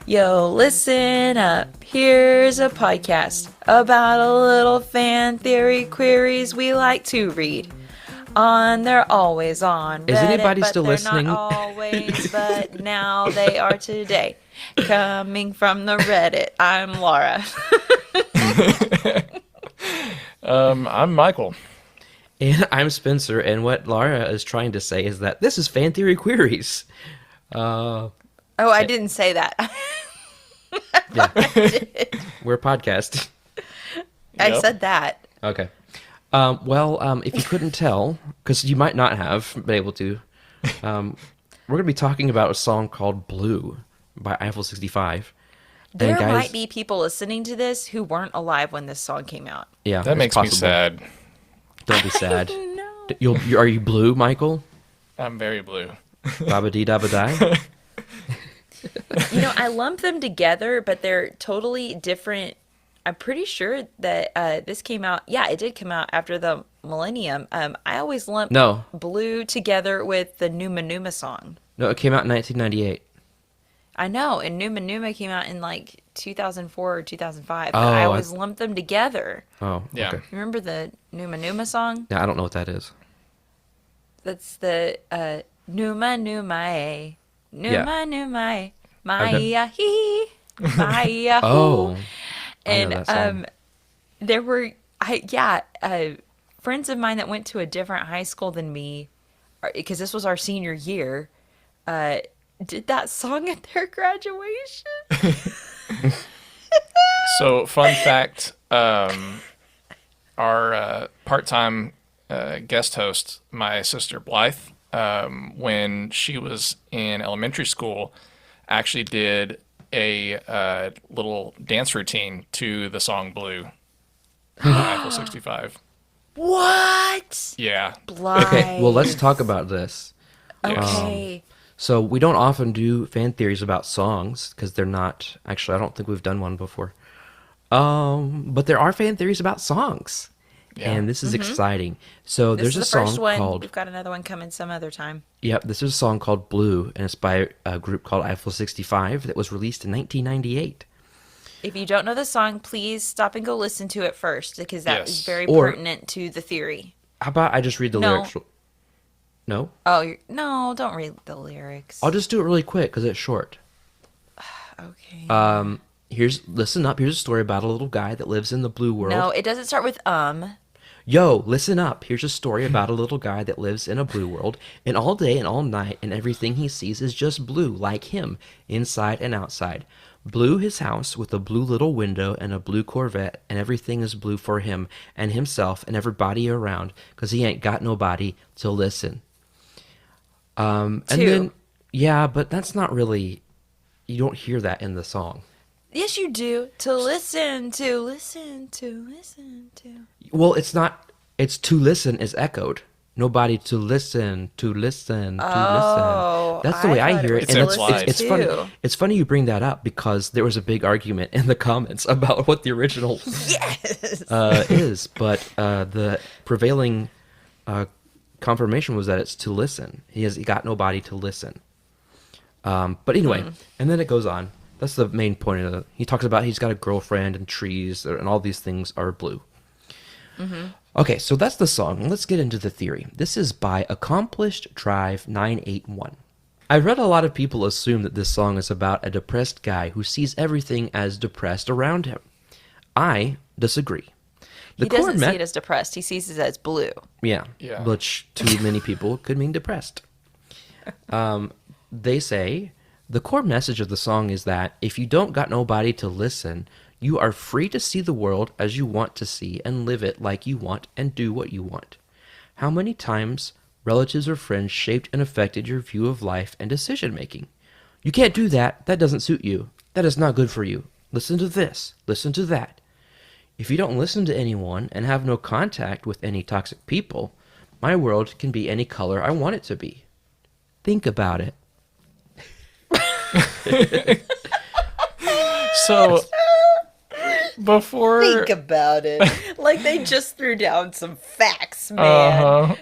Yo, listen up. Here's a podcast about a little fan theory queries we like to read. They're always on Reddit, Is anybody but still they're listening? Not always, but now they are today. Coming from the Reddit, I'm Laura. I'm Michael. And I'm Spencer, and what Laura is trying to say is that this is Fan Theory Queries. Oh, I didn't say that. Yeah. We're a podcast. I Yep. said that. Okay. If you couldn't tell, because you might not have been able to, we're going to be talking about a song called Blue by Eiffel 65. There And guys, might be people listening to this who weren't alive when this song came out. yeah, That it's makes me possible. sad. Don't be sad. No. Are you blue, Michael? I'm very blue. Baba dee dabba die? You know, I lump them together, but they're totally different. I'm pretty sure that this came out. Yeah, it did come out after the millennium. I always lump No. Blue together with the Numa Numa song. No, it came out in 1998. I know, and Numa Numa came out in like 2004 or 2005. But Oh, I always lump them together. Oh, Yeah. okay. Remember the Numa Numa song? Yeah, I don't know what that is. That's the Numa Numa Numa Numa Maya he Maya Oh. I know and that song. there were friends of mine that went to a different high school than me, because this was our senior year, did that song at their graduation. So, fun fact, our part-time guest host, my sister Blythe, when she was in elementary school, actually did a little dance routine to the song Blue by Eiffel 65. What? Yeah. Blythe. Okay, well, let's talk about this. Okay. So we don't often do fan theories about songs because they're not, actually, I don't think we've done one before. But there are fan theories about songs. Yeah. And this is exciting. So This there's is a the first song one. called, We've got another one coming some other time. yep, this is a song called Blue, and it's by a group called Eiffel 65 that was released in 1998. If you don't know the song, please stop and go listen to it first, because that is Yes. very Or- pertinent to the theory. How about I just read the No. lyrics? No? Oh, no, don't read the lyrics. I'll just do it really quick because it's short. Okay. Listen up. Here's a story about a little guy that lives in the blue world. No, it doesn't start with Yo, listen up. Here's a story about a little guy that lives in a blue world, and all day and all night, and everything he sees is just blue, like him, inside and outside. Blue his house with a blue little window and a blue Corvette, and everything is blue for him and himself and everybody around, 'cause he ain't got nobody to listen. And Two. then, yeah, but that's not really, you don't hear that in the song. Yes, you do. To listen to, listen to, listen to. Well, it's not. It's to listen is echoed. Nobody to listen, to listen, to Oh, listen. That's the way I thought hear it. It's And implied. it's funny. too. It's funny you bring that up because there was a big argument in the comments about what the original Yes. is, but the prevailing confirmation was that it's to listen. He got nobody to listen. But anyway, and then it goes on. That's the main point of it. He talks about he's got a girlfriend and trees and all these things are blue. Okay, so that's the song. Let's get into the theory. This is by Accomplished Drive 981. I read a lot of people assume that this song is about a depressed guy who sees everything as depressed around him. I disagree. He doesn't see it as depressed. He sees it as blue. Yeah, Yeah. which to many people could mean depressed. They say the core message of the song is that if you don't got nobody to listen, you are free to see the world as you want to see and live it like you want and do what you want. How many times relatives or friends shaped and affected your view of life and decision making? You can't do that. That doesn't suit you. That is not good for you. Listen to this. Listen to that. If you don't listen to anyone and have no contact with any toxic people, my world can be any color I want it to be. Think about it. So, before. Think about it. Like they just threw down some facts, man. Uh-huh.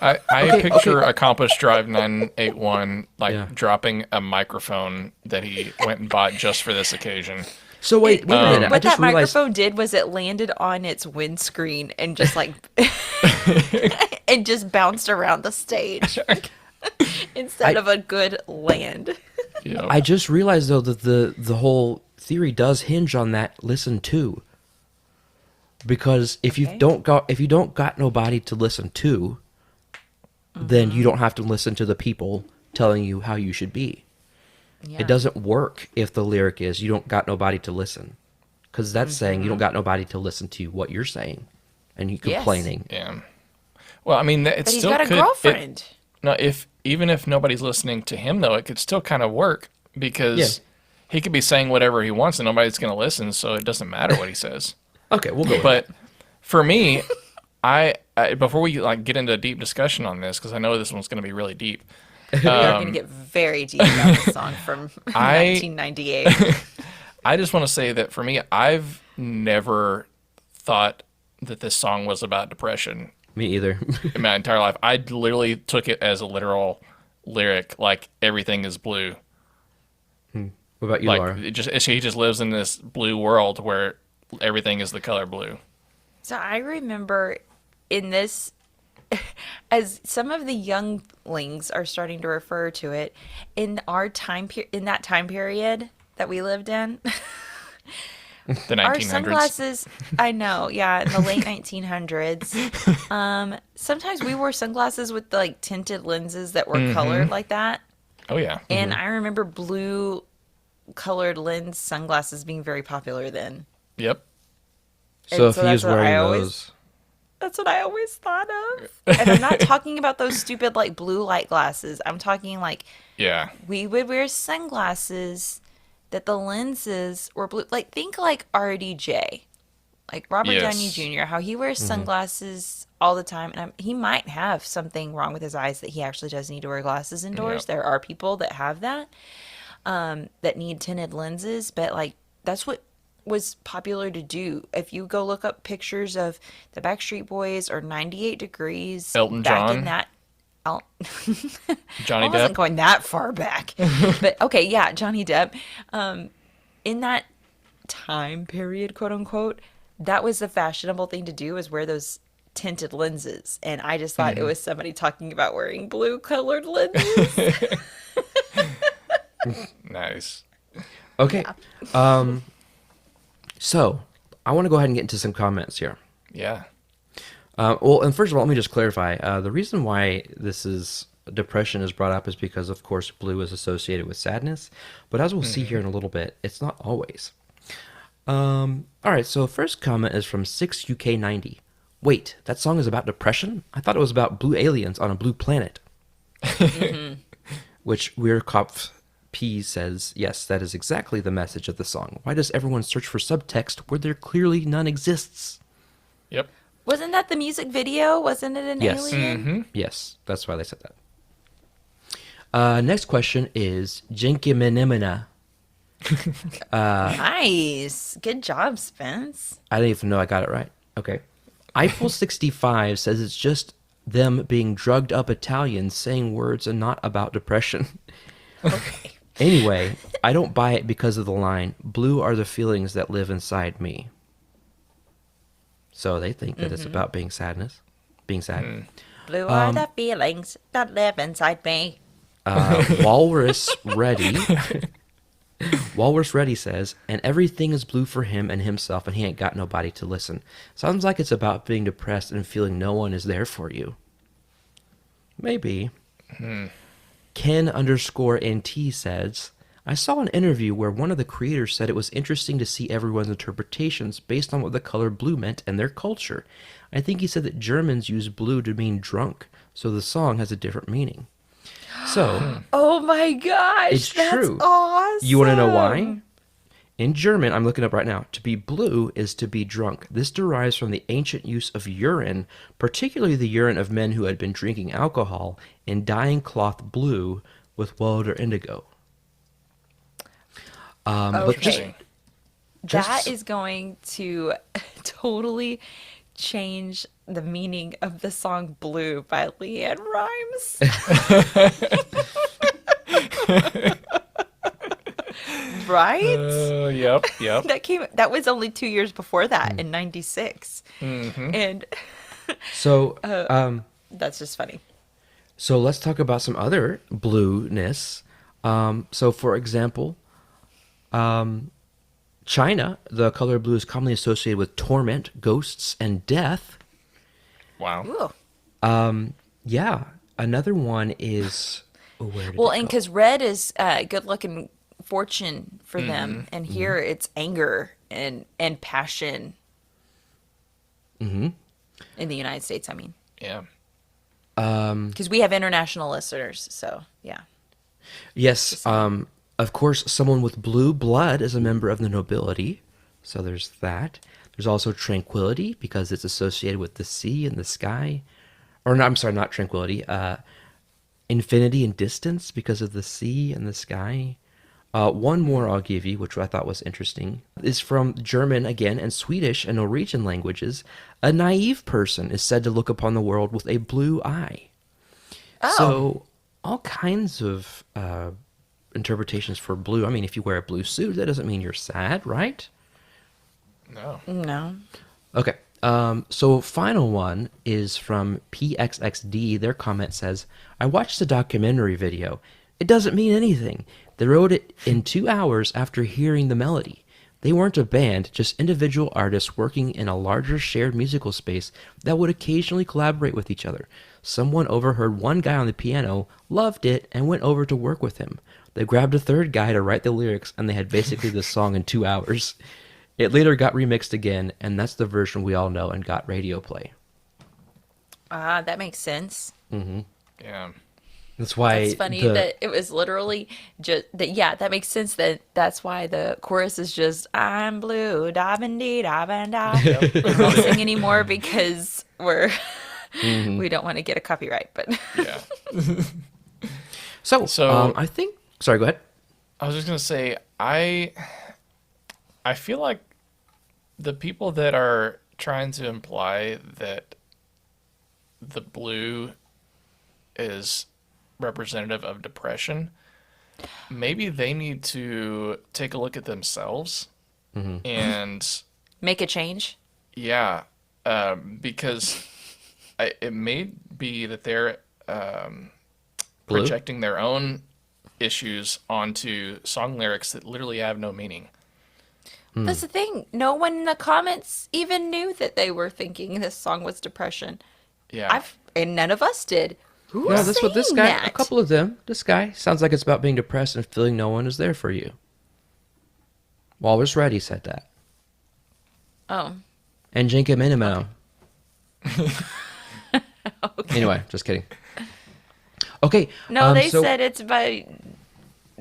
I Okay, picture okay. Accomplished Drive 981 like Yeah. dropping a microphone that he went and bought just for this occasion. So wait a minute. I What just that realized. microphone did was it landed on its windscreen and just like and just bounced around the stage instead I- of a good land. Yep. I just realized though that the whole theory does hinge on that listen to. Because if Okay. you don't got nobody to listen to, then you don't have to listen to the people telling you how you should be. Yeah. It doesn't work if the lyric is you don't got nobody to listen. Because that's saying you don't got nobody to listen to what you're saying and you Yes. complaining. Yeah. Well, I mean, it But he's still got a could. girlfriend. No, if even if nobody's listening to him, though, it could still kind of work because Yeah. he could be saying whatever he wants and nobody's going to listen, so it doesn't matter what he says. Okay, we'll go with But for me, I before we like get into a deep discussion on this, because I know this one's going to be really deep. We are going to get very deep about this song from I- 1998. I just want to say that for me, I've never thought that this song was about depression me either. in my entire life. I literally took it as a literal lyric, like everything is blue. What about you, Like Laura? he just lives in this blue world where everything is the color blue. So I remember in this, as some of the younglings are starting to refer to it, in our in that time period that we lived in, The our 1900s. sunglasses, I know, yeah, in the late 1900s, sometimes we wore sunglasses with like tinted lenses that were colored like that. Oh yeah. And I remember blue colored lens sunglasses being very popular then. Yep. So and if so he that's was what I wearing always- those, That's what I always thought of. And I'm not talking about those stupid like blue light glasses. I'm talking like Yeah. we would wear sunglasses that the lenses were blue. Like think like RDJ, like Robert Yes. Downey Jr. How he wears sunglasses all the time, and he might have something wrong with his eyes that he actually does need to wear glasses indoors. Yep. There are people that have that, that need tinted lenses, but like that's what was popular to do. If you go look up pictures of the Backstreet Boys or 98 Degrees Elton back John. in that. Oh, Johnny I wasn't Depp. going that far back, but okay, yeah, Johnny Depp. In that time period, quote unquote, that was the fashionable thing to do, is wear those tinted lenses, and I just thought it was somebody talking about wearing blue colored lenses. Nice. okay. So I want to go ahead and get into some comments here. Yeah. Well, and first of all, let me just clarify. The reason why depression is brought up is because, of course, blue is associated with sadness. But as we'll see here in a little bit, it's not always. All right, so first comment is from 6UK90. Wait, that song is about depression? I thought it was about blue aliens on a blue planet. Which Weirkopf P says, yes, that is exactly the message of the song. Why does everyone search for subtext where there clearly none exists? Yep. Wasn't that the music video? Wasn't it an Yes. alien? Yes, that's why they said that. Next question is Jinkiminimina. Nice. Good job, Spence. I didn't even know I got it right. Okay. Eiffel 65 says it's just them being drugged up Italians saying words and not about depression. Okay. Anyway, I don't buy it because of the line, blue are the feelings that live inside me. So they think that it's about being sad. Blue are the feelings that live inside me. Walrus Ready. Walrus Ready says, and everything is blue for him and himself, and he ain't got nobody to listen. Sounds like it's about being depressed and feeling no one is there for you. Maybe. Ken_NT says, I saw an interview where one of the creators said it was interesting to see everyone's interpretations based on what the color blue meant in their culture. I think he said that Germans use blue to mean drunk, so the song has a different meaning. So, Oh my gosh. It's that's true. awesome. you want to know why? In German, I'm looking up right now, to be blue is to be drunk. This derives from the ancient use of urine, particularly the urine of men who had been drinking alcohol, and dyeing cloth blue with woad or indigo. But just Okay. That is going to totally change the meaning of the song Blue by Leanne Rimes. Right? Yep. That was only 2 years before that in 96. And So, that's just funny. so let's talk about some other blueness. So, for example, China, the color blue is commonly associated with torment, ghosts, and death. Wow. Ooh. Yeah, another one is. Oh, where did Well, it and go? because red is good luck and fortune for them, and here it's anger and passion. In the United States, I mean, Yeah. because we have international listeners, so yeah. Yes, of course, someone with blue blood is a member of the nobility. So there's that. There's also tranquility because it's associated with the sea and the sky. Or no, I'm sorry, not tranquility. Infinity and distance because of the sea and the sky. One more I'll give you, which I thought was interesting, is from German again and Swedish and Norwegian languages. A naive person is said to look upon the world with a blue eye. Oh. So all kinds of interpretations for blue. I mean, if you wear a blue suit, that doesn't mean you're sad, right? No. No. Okay. So final one is from PXXD. Their comment says, I watched the documentary video. It doesn't mean anything. They wrote it in 2 hours after hearing the melody. They weren't a band, just individual artists working in a larger shared musical space that would occasionally collaborate with each other. Someone overheard one guy on the piano, loved it, and went over to work with him. They grabbed a third guy to write the lyrics, and they had basically this song in 2 hours. It later got remixed again, and that's the version we all know and got radio play. That makes sense. Yeah. That's why It's funny that it was literally just that. Yeah, that makes sense. That's why the chorus is just "I'm blue, da bin dee da bin da." We won't sing anymore because we don't want to get a copyright. But Yeah. So, I think. Sorry, go ahead. I was just gonna say, I feel like the people that are trying to imply that the blue is representative of depression, maybe they need to take a look at themselves and make a change. yeah, because it may be that they're Blue? projecting their own issues onto song lyrics that literally have no meaning. That's the thing. No one in the comments even knew that they were thinking this song was depression. Yeah. And none of us did. Who Yeah, was that's what this saying guy, that? a couple of them, this guy sounds like it's about being depressed and feeling no one is there for you. Walrus Reddy said that. Oh. And Jenka Minimo. Anyway, just kidding. Okay. No, they so- said it's by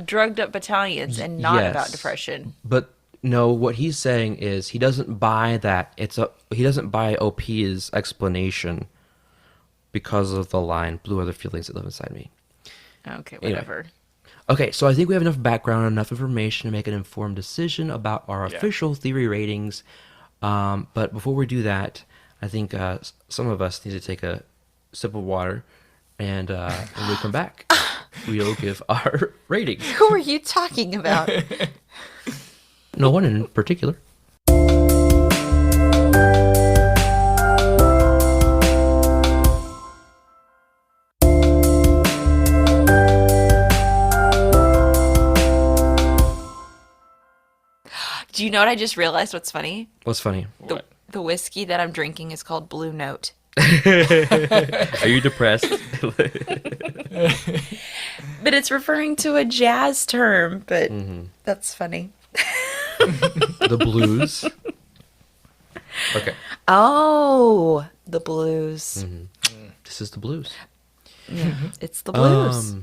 drugged up battalions and not about Yes. depression. But no, what he's saying is he doesn't buy that. He doesn't buy OP's explanation because of the line "Blue are the feelings that live inside me." Okay, Anyway. whatever. Okay, so I think we have enough background, enough information to make an informed decision about our Yeah. official theory ratings. But before we do that, I think some of us need to take a sip of water, and when we come back, we'll give our ratings. Who are you talking about? No one in particular. Do you know what I just realized? What's funny? What's funny? What? The whiskey that I'm drinking is called Blue Note. Are you depressed? But it's referring to a jazz term, but that's funny. The blues. Okay, Oh, the blues. this is the blues. It's the blues.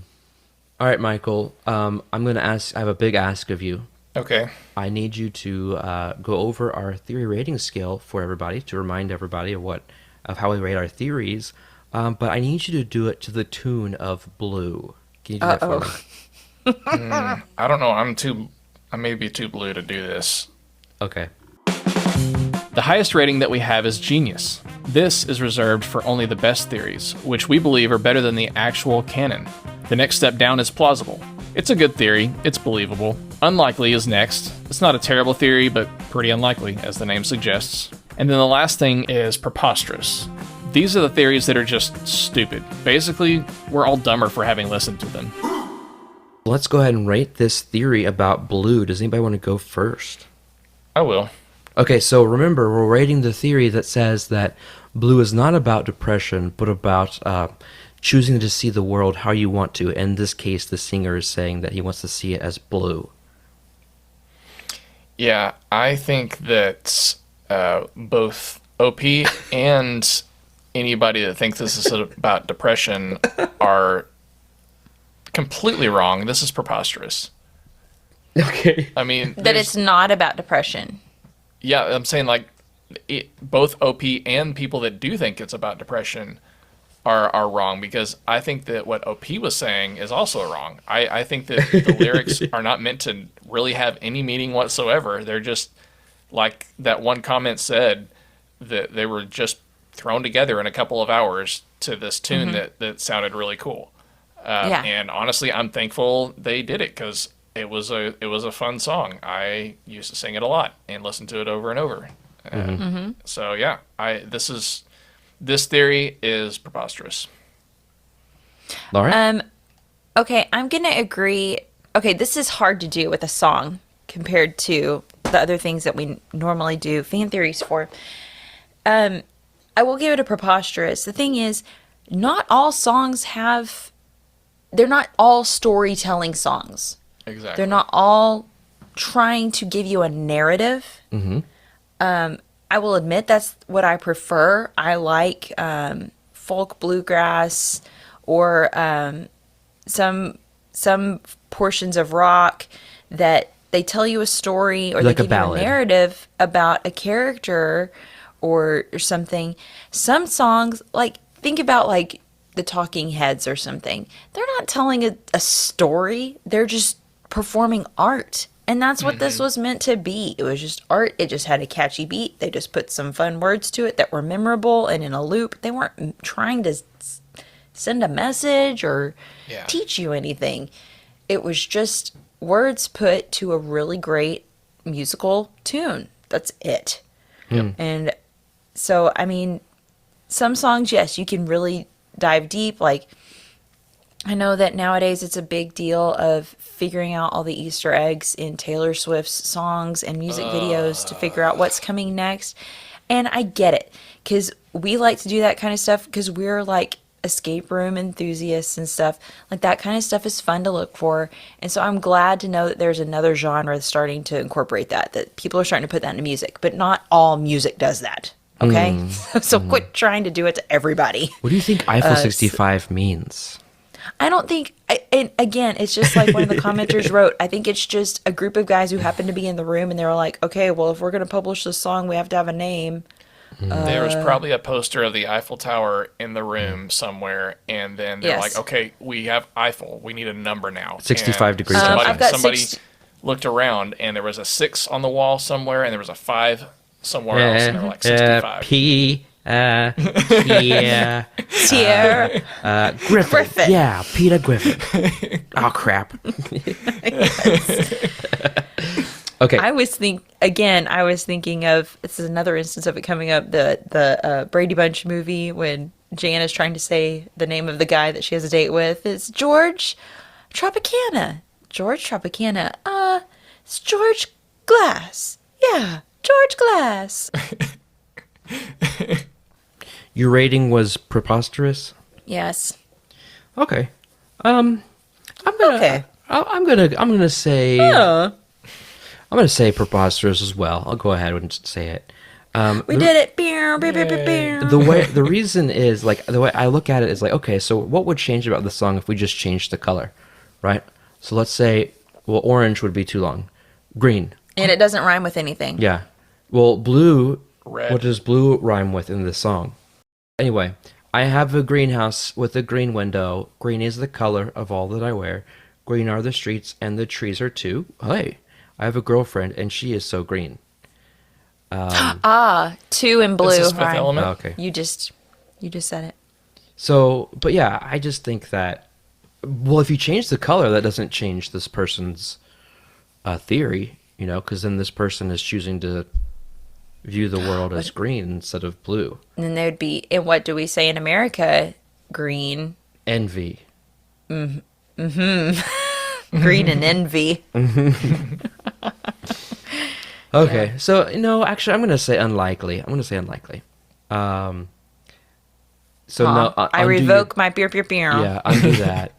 All right, Michael. I'm gonna ask. I have a big ask of you. Okay. I need you to go over our theory rating scale for everybody to remind everybody of how we rate our theories. But I need you to do it to the tune of Blue. Can you do that for me? I don't know. I may be too blue to do this. Okay. The highest rating that we have is genius. This is reserved for only the best theories, which we believe are better than the actual canon. The next step down is plausible. It's a good theory, it's believable. Unlikely is next. It's not a terrible theory, but pretty unlikely, as the name suggests. And then the last thing is preposterous. These are the theories that are just stupid. Basically, we're all dumber for having listened to them. Let's go ahead and rate this theory about blue. Does anybody want to go first? I will. Okay, so remember, we're rating the theory that says that blue is not about depression, but about choosing to see the world how you want to. In this case, the singer is saying that he wants to see it as blue. Yeah, I think that both OP and anybody that thinks this is about depression are completely wrong. This is preposterous. Okay. I mean, That it's not about depression. yeah, I'm saying like both OP and people that do think it's about depression are wrong, because I think that what OP was saying is also wrong. I think that the lyrics are not meant to really have any meaning whatsoever. They're just, like that one comment said, that they were just thrown together in a couple of hours to this tune that sounded really cool. Yeah. And honestly, I'm thankful they did it, because it was a fun song. I used to sing it a lot and listen to it over and over. So yeah, this theory is preposterous. Laura? Okay, I'm gonna agree. Okay, this is hard to do with a song compared to the other things that we normally do fan theories for. I will give it a preposterous. The thing is, not all songs they're not all storytelling songs. Exactly. They're not all trying to give you a narrative. I will admit that's what I prefer. I like folk bluegrass or some portions of rock that they tell you a story or Like they a give you a ballad. narrative about a character or something. Some songs, like think about like the Talking Heads or something. They're not telling a story. They're just performing art. And that's what this was meant to be. It was just art. It just had a catchy beat. They just put some fun words to it that were memorable and in a loop. They weren't trying to send a message or Yeah. teach you anything. It was just words put to a really great musical tune. That's it. And so, I mean, some songs, yes, you can really dive deep. Like, I know that nowadays it's a big deal of figuring out all the Easter eggs in Taylor Swift's songs and music videos to figure out what's coming next. And I get it, because we like to do that kind of stuff because we're like escape room enthusiasts and stuff. Like that kind of stuff is fun to look for. And so I'm glad to know that there's another genre that's starting to incorporate that people are starting to put that into music. But not all music does that. Okay? So quit trying to do it to everybody. What do you think Eiffel 65 means? I don't think, and again, it's just like one of the commenters wrote, I think it's just a group of guys who happened to be in the room and they were like, okay, well, if we're going to publish this song, we have to have a name. There was probably a poster of the Eiffel Tower in the room somewhere, and then they're Yes. like, okay, we have Eiffel. We need a number now. 65 And degrees Somebody, I've got somebody 60 looked around, and there was a 6 on the wall somewhere, and there was a 5 somewhere else, and they were like 65. Yeah. Tier. Griffin. Griffin. Yeah, Peter Griffin. Oh, crap. Okay. I was thinking of, this is another instance of it coming up, the Brady Bunch movie when Jan is trying to say the name of the guy that she has a date with. It's George Tropicana. George Tropicana. It's George Glass. Yeah, George Glass. Your rating was preposterous? Yes. Okay. I'm gonna Okay. I'm gonna say I'm gonna say preposterous as well. I'll go ahead and say it. We did it. Beer, beer, beer, beer, beer. The reason is like the way I look at it is like, okay, so what would change about the song if we just changed the color, right? So let's say, well, orange would be too long. Green, And it doesn't rhyme with anything. yeah. Well, blue. Red. What does blue rhyme with in this song? Anyway, I have a greenhouse with a green window. Green is the color of all that I wear. Green are the streets and the trees are too. Hey, I have a girlfriend and she is so green. Two in blue. It's the Fifth Ryan. Element. Oh, okay. You just said it. So, but yeah, I just think that, well, if you change the color, that doesn't change this person's theory, because then this person is choosing to view the world as green instead of blue. And then there would be, and what do we say in America? Green. Envy. Green and envy. Okay, so no, actually, I'm going to say unlikely. So no, I revoke my beer. Yeah, undo that.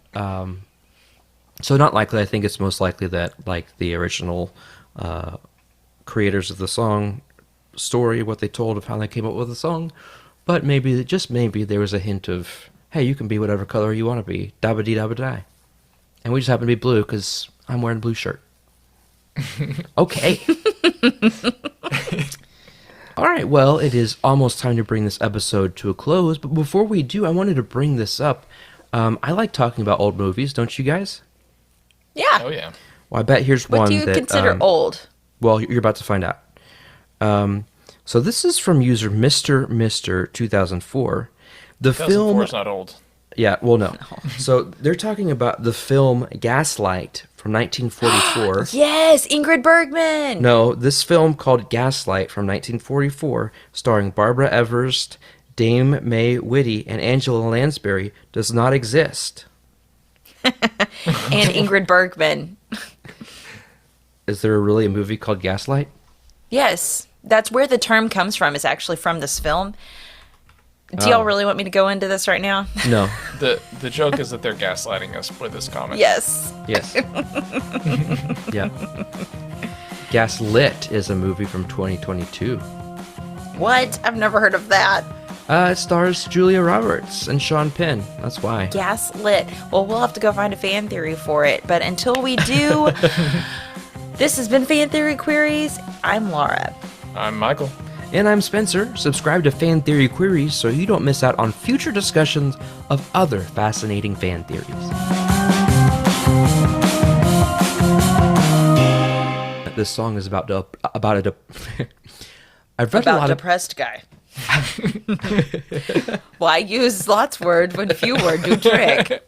So not likely. I think it's most likely that like the original creators of the song story, what they told of how they came up with the song, but maybe, just maybe, there was a hint of, hey, you can be whatever color you want to be, dabba dee dabba die, and we just happen to be blue because I'm wearing a blue shirt. Okay. All right, well, it is almost time to bring this episode to a close, but before we do, I wanted to bring this up. I like talking about old movies, don't you guys? Yeah. Oh yeah. Well, I bet here's What one do you that consider old? Well, you're about to find out. So this is from user Mr. 2004. The 2004 film, is not old. yeah, well, no. So they're talking about the film Gaslight from 1944. Yes, Ingrid Bergman. No, this film called Gaslight from 1944, starring Barbara Everest, Dame May Whitty, and Angela Lansbury, does not exist. And Ingrid Bergman. Is there really a movie called Gaslight? Yes, that's where the term comes from. It's actually from this film. Do y'all really want me to go into this right now? No. The joke is that they're gaslighting us with this comment. Yes. Yes. Yeah. Gaslit is a movie from 2022. What? I've never heard of that. It stars Julia Roberts and Sean Penn. That's why. Gaslit. Well, we'll have to go find a fan theory for it. But until we do, this has been Fan Theory Queries. I'm Laura. I'm Michael. And I'm Spencer. Subscribe to Fan Theory Queries so you don't miss out on future discussions of other fascinating fan theories. This song is about a I've read a About lot of depressed guy. Well, I use lots word when few word do trick.